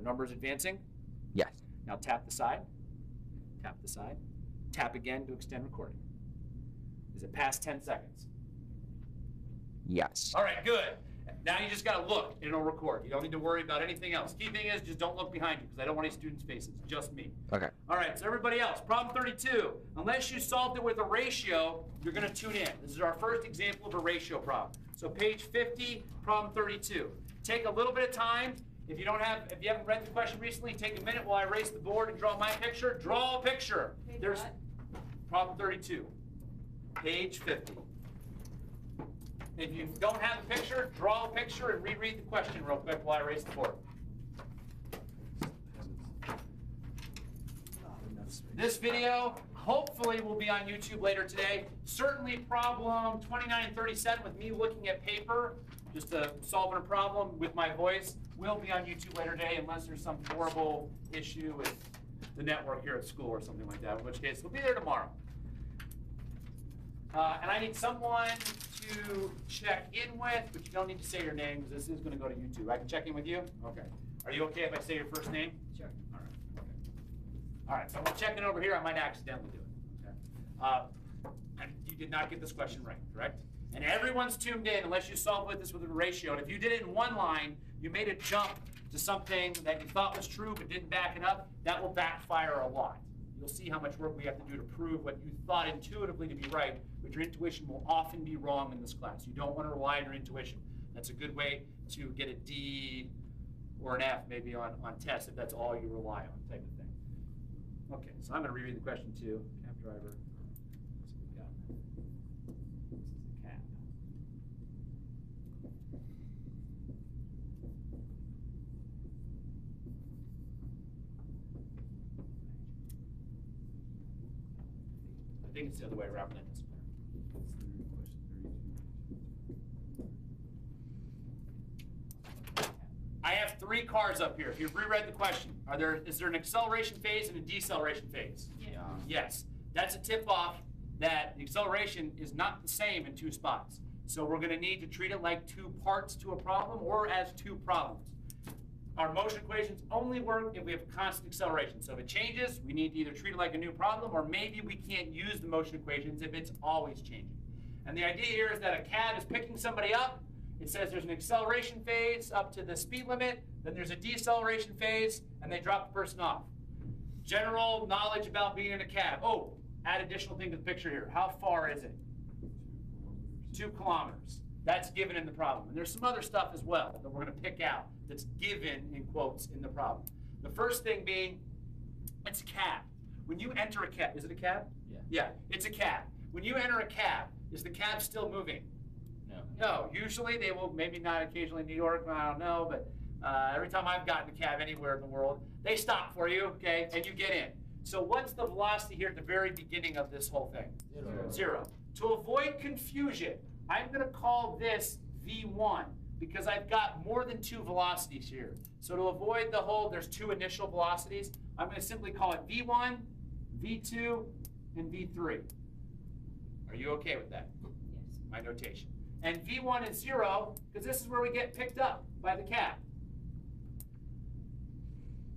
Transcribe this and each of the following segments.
numbers advancing? Yes. Now tap the side, tap the side, tap again to extend recording. Is it past 10 seconds? Yes. All right, good. Now you just got to look, and it'll record. You don't need to worry about anything else. Key thing is just don't look behind you because I don't want any students' faces, just me. Okay. All right, so everybody else, problem 32. Unless you solved it with a ratio, you're going to tune in. This is our first example of a ratio problem. So page 50, problem 32. Take a little bit of time. If you haven't read the question recently, take a minute while I erase the board and draw my picture. Draw a picture. There's problem 32, page 50. If you don't have a picture, draw a picture and reread the question real quick while I erase the board. This video hopefully will be on YouTube later today. Certainly problem 29 and 37 with me looking at paper, just solving a problem with my voice, will be on YouTube later today unless there's some horrible issue with the network here at school or something like that, in which case it'll be there tomorrow. And I need someone to check in with, but you don't need to say your name because this is going to go to YouTube. I can check in with you? Okay. Are you okay if I say your first name? Sure. All right. Okay. All right, so I'm checking over here. I might accidentally do it. Okay. And you did not get this question right, correct? And everyone's tuned in unless you solve with this with a ratio. And if you did it in one line, you made a jump to something that you thought was true but didn't back it up, that will backfire a lot. You'll see how much work we have to do to prove what you thought intuitively to be right, but your intuition will often be wrong in this class. You don't want to rely on your intuition. That's a good way to get a D or an F maybe on tests if that's all you rely on, type of thing. Okay, so I'm going to reread the question too. Cab driver. Let's see what we got. This is the cab. I think it's the other way around than this. I have 3 cars up here. If you've reread the question, is there an acceleration phase and a deceleration phase? Yeah. Yes. That's a tip-off that the acceleration is not the same in 2 spots. So we're going to need to treat it like 2 parts to a problem or as 2 problems. Our motion equations only work if we have constant acceleration. So if it changes, we need to either treat it like a new problem, or maybe we can't use the motion equations if it's always changing. And the idea here is that a cab is picking somebody up. It says there's an acceleration phase up to the speed limit, then there's a deceleration phase, and they drop the person off. General knowledge about being in a cab. Oh, add additional thing to the picture here. How far is it? 2 kilometers. That's given in the problem. And there's some other stuff as well that we're going to pick out that's given, in quotes, in the problem. The first thing being, it's a cab. When you enter a cab, is it a cab? Yeah. Yeah, it's a cab. When you enter a cab, is the cab still moving? No. No. Usually they will, maybe not occasionally in New York, I don't know, but every time I've gotten a cab anywhere in the world, they stop for you, okay, and you get in. So what's the velocity here at the very beginning of this whole thing? 0. 0. To avoid confusion, I'm going to call this V1 because I've got more than 2 velocities here. So to avoid the whole, there's 2 initial velocities, I'm going to simply call it V1, V2, and V3. Are you okay with that? Yes. My notation. And V1 is 0 because this is where we get picked up by the cab.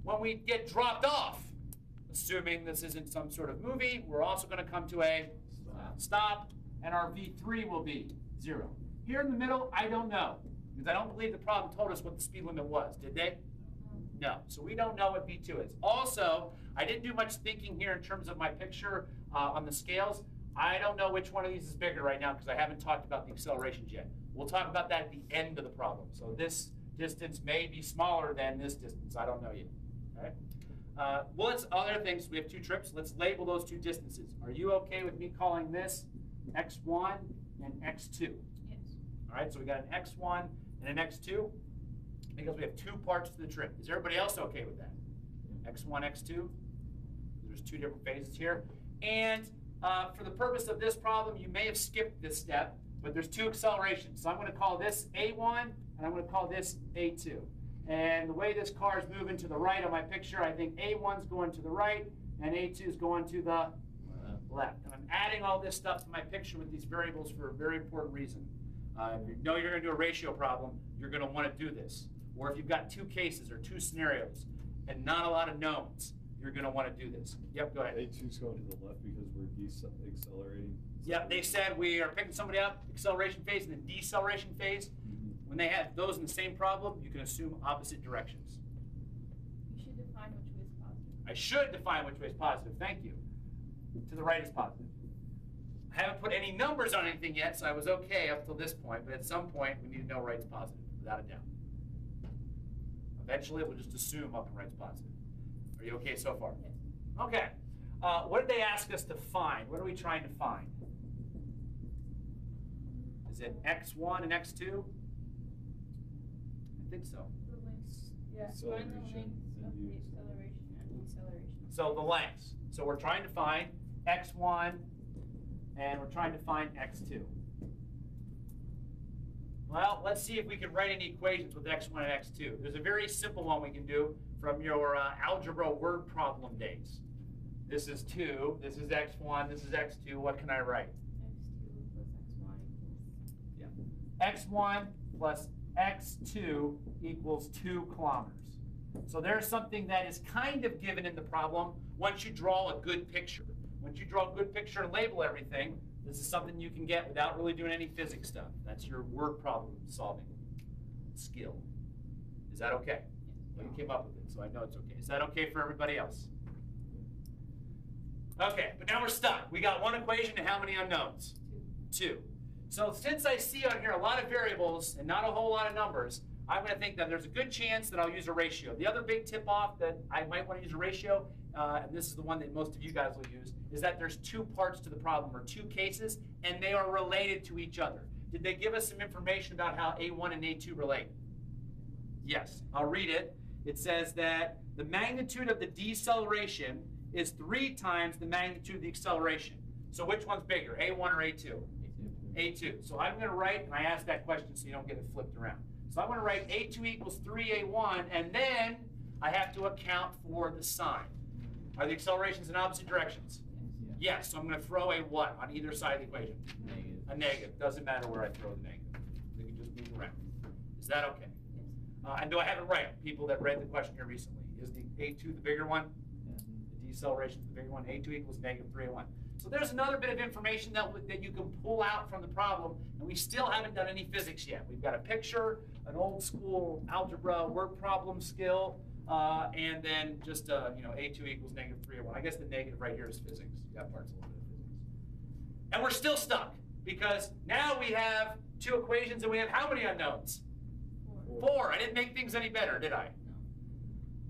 When we get dropped off, assuming this isn't some sort of movie, we're also going to come to a stop, and our V3 will be 0. Here in the middle, I don't know, because I don't believe the problem told us what the speed limit was. Did they? No. So we don't know what V2 is. Also, I didn't do much thinking here in terms of my picture on the scales. I don't know which one of these is bigger right now because I haven't talked about the accelerations yet. We'll talk about that at the end of the problem. So this distance may be smaller than this distance. I don't know yet. Okay? Well, let's other things. We have 2 trips. Let's label those 2 distances. Are you okay with me calling this x1 and x2? Yes. All right, so we got an x1 and an x2 because we have 2 parts to the trip. Is everybody else okay with that? x1, x2? There's 2 different phases here. And for the purpose of this problem, you may have skipped this step, but there's 2 accelerations. So I'm going to call this A1 and I'm going to call this A2. And the way this car is moving to the right on my picture, I think A1's going to the right and A2 is going to the left. And I'm adding all this stuff to my picture with these variables for a very important reason. If you know you're going to do a ratio problem, you're going to want to do this. Or if you've got 2 cases or 2 scenarios, and not a lot of knowns, you're going to want to do this. Yep, go ahead. A2's going to the left because we're accelerating. Yep, they said we are picking somebody up, acceleration phase and then deceleration phase. When they have those in the same problem, you can assume opposite directions. You should define which way is positive. I should define which way is positive, thank you. To the right is positive. I haven't put any numbers on anything yet, so I was okay up till this point, but at some point we need to know right's positive, without a doubt. Eventually we'll just assume up and right's positive. Are you okay so far? Yes. Okay. What did they ask us to find? What are we trying to find? Is it x1 and x2? I think so. The lengths, yeah, find the Acceleration lengths and of the use. acceleration and deceleration. So the lengths. So we're trying to find x1 and we're trying to find x2. Well, let's see if we can write any equations with x1 and x2. There's a very simple one we can do from your algebra word problem days. This is 2, this is x1, this is x2. What can I write? x2 plus x1 equals. X1 plus x2 equals 2 kilometers. So there's something that is kind of given in the problem once you draw a good picture. Once you draw a good picture and label everything, this is something you can get without really doing any physics stuff. That's your word problem solving skill. Is that okay? Well, you came up with it, so I know it's okay. Is that okay for everybody else? Okay, but now we're stuck. We got one equation and how many unknowns? 2. So since I see on here a lot of variables and not a whole lot of numbers, I'm going to think that there's a good chance that I'll use a ratio. The other big tip-off that I might want to use a ratio, and this is the one that most of you guys will use, is that there's 2 parts to the problem, or 2 cases, and they are related to each other. Did they give us some information about how A1 and A2 relate? Yes, I'll read it. It says that the magnitude of the deceleration is 3 times the magnitude of the acceleration. So which one's bigger, A1 or A2? A2. So I'm going to write, and I asked that question so you don't get it flipped around. So I'm going to write A2 equals 3A1, and then I have to account for the sign. Are the accelerations in opposite directions? Yes, so I'm going to throw a what on either side of the equation? Negative. A negative. Doesn't matter where I throw the negative. They can just move around. Is that okay? And do I have it right, people that read the question here recently? Is the A2 the bigger one? The deceleration is the bigger one. A2 equals negative 3A1. So there's another bit of information that you can pull out from the problem, and we still haven't done any physics yet. We've got a picture, an old school algebra word problem skill, and then just A2 equals negative 3A1. I guess the negative right here is physics. You got parts a little bit of physics. And we're still stuck because now we have 2 equations and we have how many unknowns? 4. I didn't make things any better, did I? No.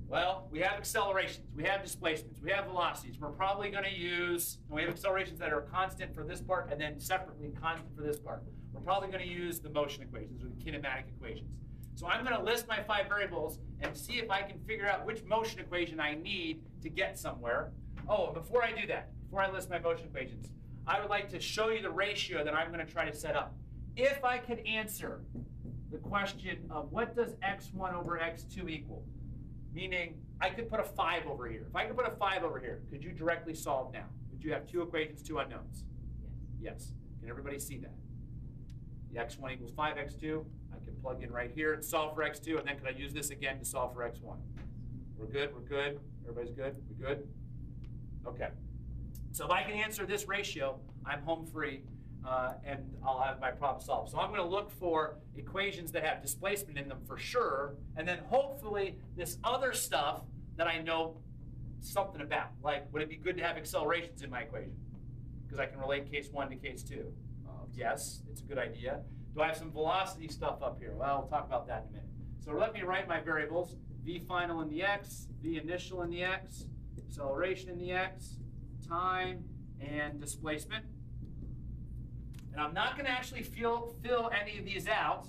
Well, we have accelerations, we have displacements, we have velocities. We're probably going to use, and we have accelerations that are constant for this part and then separately constant for this part. We're probably going to use the motion equations or the kinematic equations. So I'm going to list my 5 variables and see if I can figure out which motion equation I need to get somewhere. Oh, before I do that, before I list my motion equations, I would like to show you the ratio that I'm going to try to set up. If I could answer the question of what does x1 over x2 equal, meaning I could put a 5 over here. If I could put a 5 over here, could you directly solve now? Would you have 2 equations, 2 unknowns? Yes. Yes. Can everybody see that? The x1 equals 5x2. I can plug in right here and solve for x2, and then could I use this again to solve for x1? We're good? We're good? Everybody's good? We good? Okay. So if I can answer this ratio, I'm home free, and I'll have my problem solved. So I'm going to look for equations that have displacement in them for sure, and then hopefully this other stuff that I know something about. Like, would it be good to have accelerations in my equation? Because I can relate case 1 to case 2. Yes, it's a good idea. Do I have some velocity stuff up here? Well, we'll talk about that in a minute. So let me write my variables. V final in the x, V initial in the x, acceleration in the x, time, and displacement. And I'm not going to actually fill any of these out.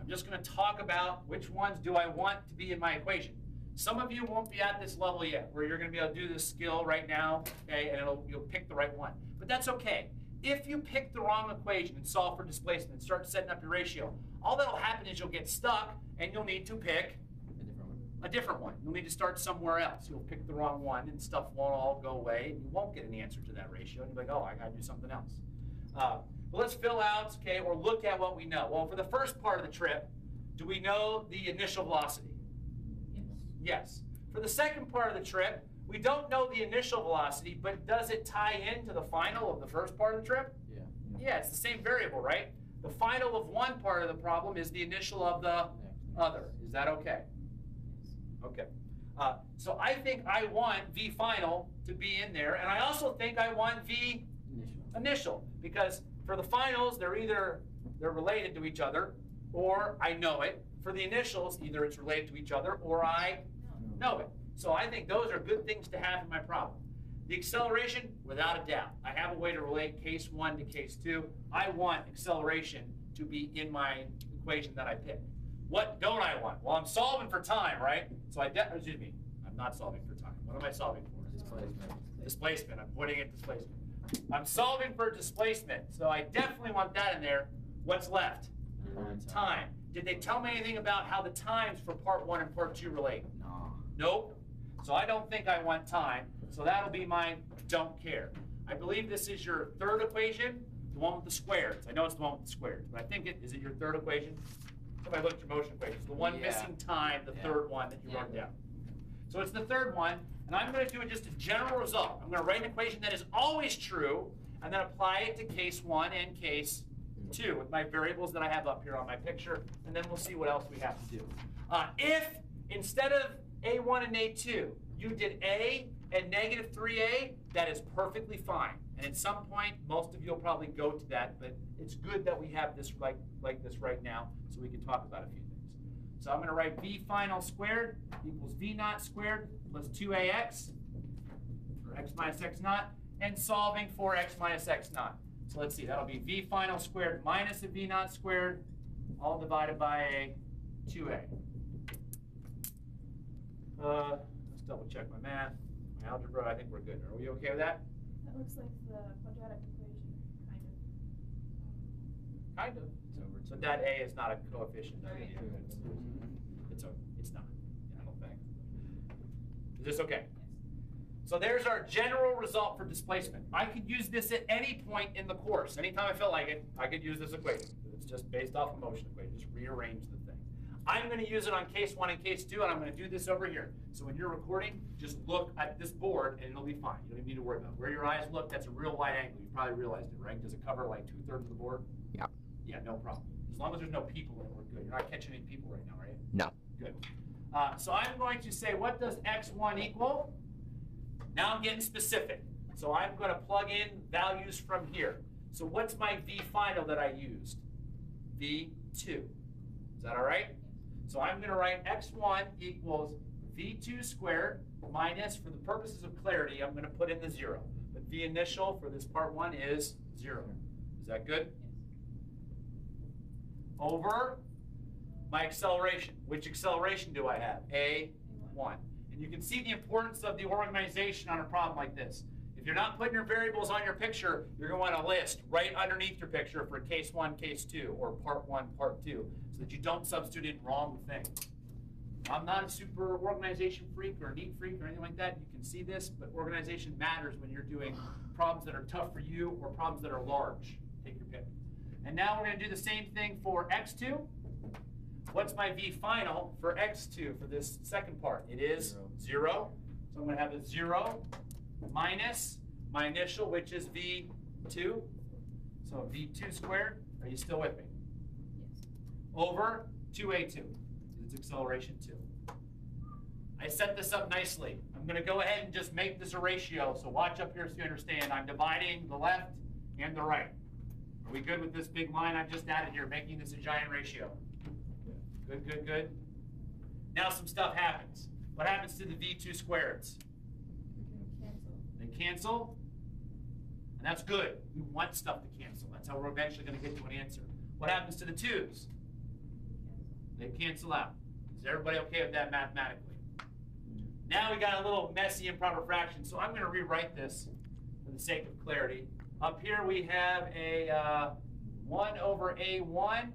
I'm just going to talk about which ones do I want to be in my equation. Some of you won't be at this level yet, where you're going to be able to do this skill right now, okay, and you'll pick the right one. But that's okay. If you pick the wrong equation and solve for displacement and start setting up your ratio, all that'll happen is you'll get stuck and you'll need to pick a different one. You'll need to start somewhere else. You'll pick the wrong one and stuff won't all go away and you won't get an answer to that ratio. And you'll be like, oh, I gotta do something else. But let's fill out, okay, or look at what we know. Well, for the first part of the trip, do we know the initial velocity? Yes. Yes. For the second part of the trip, we don't know the initial velocity, but does it tie into the final of the first part of the trip? Yeah. Yeah, it's the same variable, right? The final of one part of the problem is the initial of the other. Is that okay? Okay. So I think I want V final to be in there, and I also think I want V initial, because for the finals, they're related to each other, or I know it. For the initials, either it's related to each other, or I know it. So I think those are good things to have in my problem. The acceleration, without a doubt. I have a way to relate case 1 to case 2. I want acceleration to be in my equation that I pick. What don't I want? Well, I'm solving for time, right? So excuse me, I'm not solving for time. What am I solving for? Displacement. Displacement. I'm putting it displacement. I'm solving for displacement, so I definitely want that in there. What's left? Time. Did they tell me anything about how the times for part 1 and part 2 relate? No. Nope. So I don't think I want time. So that'll be my don't care. I believe this is your third equation, the one with the squares. I know it's the one with the squares, but I think is it your third equation? Somebody look at your motion equations. The one missing time, the third one that you wrote down. So it's the third one, and I'm going to do just a general result. I'm going to write an equation that is always true, and then apply it to case 1 and case 2 with my variables that I have up here on my picture, and then we'll see what else we have to do. If instead of A1 and A2, you did A and negative 3A, that is perfectly fine. And at some point, most of you will probably go to that, but it's good that we have this like this right now so we can talk about a few things. So I'm going to write V final squared equals V naught squared plus 2AX for X minus X naught, and solving for X minus X naught. So let's see, that'll be V final squared minus a V naught squared, all divided by a 2A. Let's double check my math, my algebra. I think we're good. Are we okay with that? That looks like the quadratic equation, kind of. Kind of. So that A is not a coefficient. Right. It's not. I don't think. Is this okay? So there's our general result for displacement. I could use this at any point in the course. Anytime I feel like it, I could use this equation. It's just based off a motion equation. Just rearrange the thing. I'm going to use it on case 1 and case 2, and I'm going to do this over here. So when you're recording, just look at this board, and it'll be fine. You don't even need to worry about it. Where your eyes look, that's a real wide angle. You probably realized it, right? Does it cover like 2/3 of the board? Yeah. Yeah, no problem. As long as there's no people in it, we're good. You're not catching any people right now, right? No. Good. So I'm going to say, what does x1 equal? Now I'm getting specific. So I'm going to plug in values from here. So what's my V final that I used? V2. Is that all right? So I'm going to write x1 equals V2 squared minus, for the purposes of clarity, I'm going to put in the 0. But V initial for this part 1 is 0. Is that good? Over my acceleration. Which acceleration do I have? A1. And you can see the importance of the organization on a problem like this. If you're not putting your variables on your picture, you're going to want a list right underneath your picture for case 1, case 2, or part 1, part 2, so that you don't substitute in wrong thing. I'm not a super organization freak or a neat freak or anything like that. You can see this, but organization matters when you're doing problems that are tough for you or problems that are large. Take your pick. And now we're going to do the same thing for x2. What's my V final for x2 for this second part? It is 0. So I'm going to have a 0 minus my initial, which is V2. So V2 squared. Are you still with me? Yes. Over 2A2. It's acceleration 2. I set this up nicely. I'm going to go ahead and just make this a ratio. So watch up here so you understand. I'm dividing the left and the right. Are we good with this big line I've just added here, making this a giant ratio? Good, good, good. Now some stuff happens. What happens to the V2 squareds? Cancel. They cancel, and that's good. We want stuff to cancel. That's how we're eventually going to get to an answer. What happens to the 2's? They cancel out. Is everybody okay with that mathematically? Now we got a little messy improper fraction, so I'm going to rewrite this for the sake of clarity. Up here we have a 1 over A1,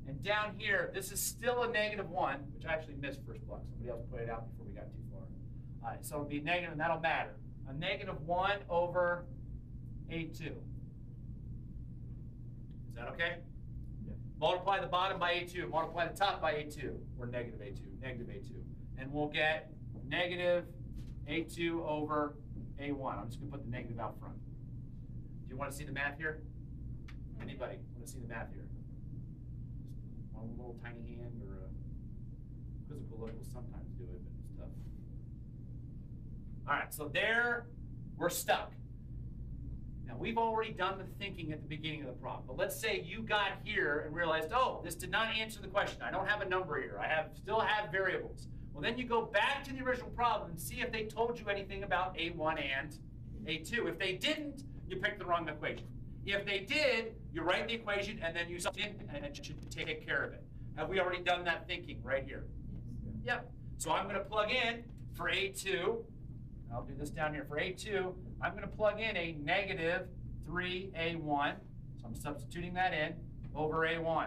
and down here, this is still a -1, which I actually missed first block. Somebody else put it out before we got too far. All right, so it'll be negative, and that'll matter. A -1 over A2. Is that okay? Yeah. Multiply the bottom by A2, multiply the top by A2, or negative A2, and we'll get negative A2 over A1. I'm just going to put the negative out front. Do you want to see the math here? Anybody want to see the math here? Just one little tiny hand or a quizzical look will sometimes do it, but it's tough. All right, so there we're stuck. Now, we've already done the thinking at the beginning of the problem, but let's say you got here and realized, oh, this did not answer the question. I don't have a number here. I still have variables. Well, then you go back to the original problem and see if they told you anything about A1 and A2. If they didn't, you pick the wrong equation. If they did, you write the equation and then you substitute and it should take care of it. Have we already done that thinking right here? Yep. So I'm going to plug in for A2. I'll do this down here. For A2, I'm going to plug in a negative 3A1. So I'm substituting that in over A1.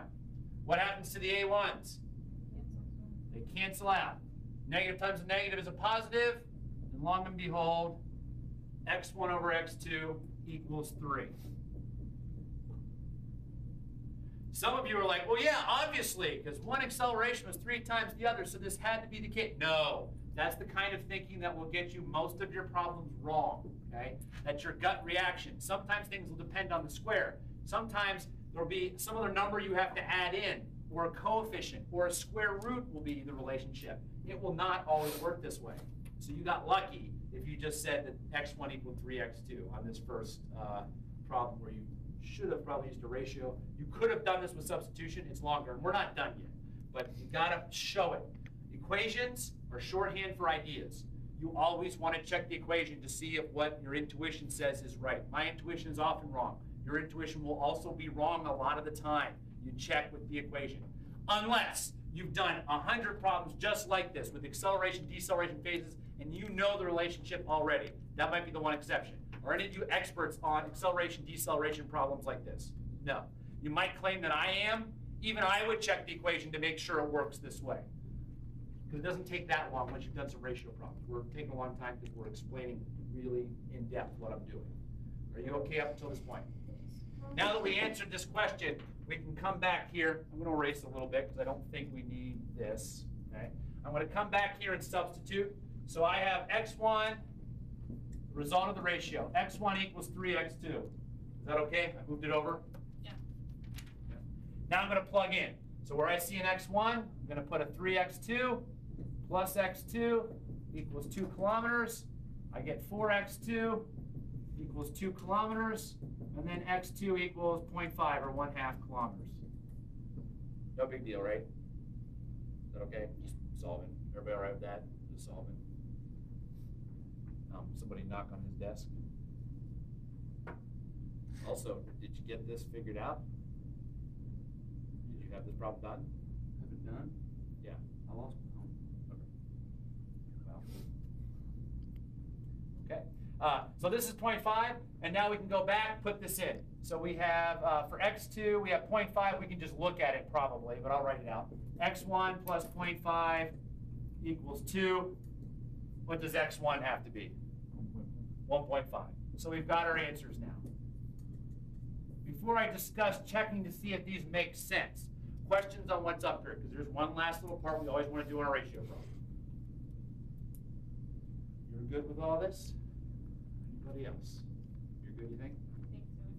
What happens to the A1s? They cancel out. Negative times a negative is a positive, and long and behold, x1 over x2 equals 3. Some of you are like, well, yeah, obviously, because one acceleration was 3 times the other, so this had to be the case. No, that's the kind of thinking that will get you most of your problems wrong, okay? That's your gut reaction. Sometimes things will depend on the square. Sometimes there will be some other number you have to add in, or a coefficient, or a square root will be the relationship. It will not always work this way. So you got lucky if you just said that x1 equaled 3x2 on this first problem where you should have probably used a ratio. You could have done this with substitution. It's longer, and we're not done yet. But you got to show it. Equations are shorthand for ideas. You always want to check the equation to see if what your intuition says is right. My intuition is often wrong. Your intuition will also be wrong a lot of the time. You check with the equation. Unless you've done 100 problems just like this with acceleration, deceleration phases, and you know the relationship already. That might be the one exception. Are any of you experts on acceleration, deceleration problems like this? No. You might claim that I am. Even I would check the equation to make sure it works this way. Because it doesn't take that long once you've done some ratio problems. We're taking a long time because we're explaining really in depth what I'm doing. Are you okay up until this point? Now that we answered this question, we can come back here. I'm going to erase a little bit because I don't think we need this. Okay? I'm going to come back here and substitute. So I have x1, the result of the ratio. x1 equals 3x2. Is that okay? I moved it over? Yeah. Now I'm going to plug in. So where I see an x1, I'm going to put a 3x2 plus x2 equals 2 kilometers. I get 4x2 equals 2 kilometers. And then x2 equals 0.5 or 1/2 kilometers. No big deal, right? Is that okay? Just solving. Everybody all right with that? Just solving. Somebody knock on his desk. Also, did you get this figured out? Did you have this problem done? Have it done? Yeah. I lost my home. Okay. Well. Okay. So this is 0.5, and now we can go back, put this in. So we have, for x2, we have 0.5. We can just look at it probably, but I'll write it out. x1 plus 0.5 equals 2. What does x1 have to be? 1.5. So we've got our answers now. Before I discuss checking to see if these make sense, questions on what's up here, because there's one last little part we always want to do on a ratio problem. You're good with all this? Anybody else? You're good, you think? You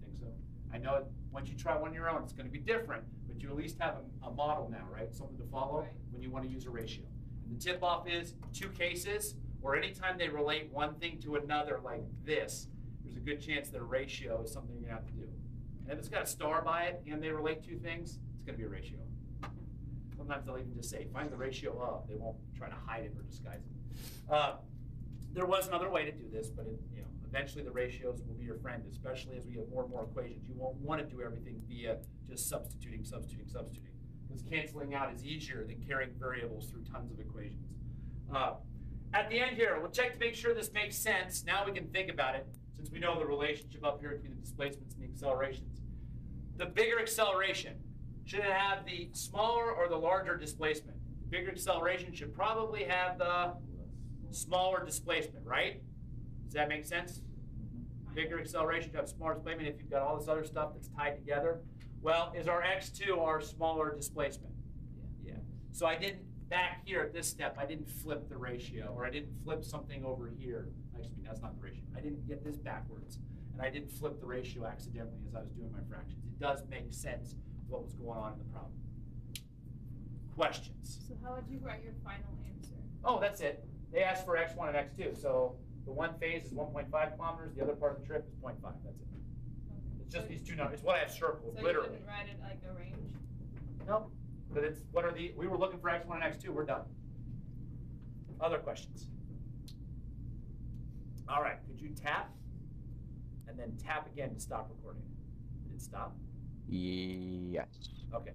think so? I know once you try one on your own, it's going to be different, but you at least have a model now, right? Something to follow when you want to use a ratio. And the tip-off is 2 cases, or anytime they relate one thing to another like this, there's a good chance that a ratio is something you're going to have to do. And if it's got a star by it and they relate 2 things, it's going to be a ratio. Sometimes they'll even just say, find the ratio of. They won't try to hide it or disguise it. There was another way to do this, but eventually the ratios will be your friend, especially as we get more and more equations. You won't want to do everything via just substituting. Because canceling out is easier than carrying variables through tons of equations. At the end here, we'll check to make sure this makes sense. Now we can think about it, since we know the relationship up here between the displacements and the accelerations. The bigger acceleration, should it have the smaller or the larger displacement? The bigger acceleration should probably have the smaller displacement, right? Does that make sense? Bigger acceleration should have smaller displacement if you've got all this other stuff that's tied together. Well, is our x2 our smaller displacement? Yeah. So I didn't back here at this step, I didn't flip the ratio, or I didn't flip something over here. Excuse me, that's not the ratio. I didn't get this backwards, and I didn't flip the ratio accidentally as I was doing my fractions. It does make sense what was going on in the problem. Questions? So how would you write your final answer? Oh, that's it. They asked for x1 and x2, so the one phase is 1.5 kilometers, the other part of the trip is 0.5, that's it. It's just these two numbers, it's what I have circled, So literally. you wouldn't write it like a range? No, but it's, what are the, we were looking for x1 and x2, we're done. Other questions? All right, could you tap and then tap again to stop recording? Did it stop? Yes. Okay.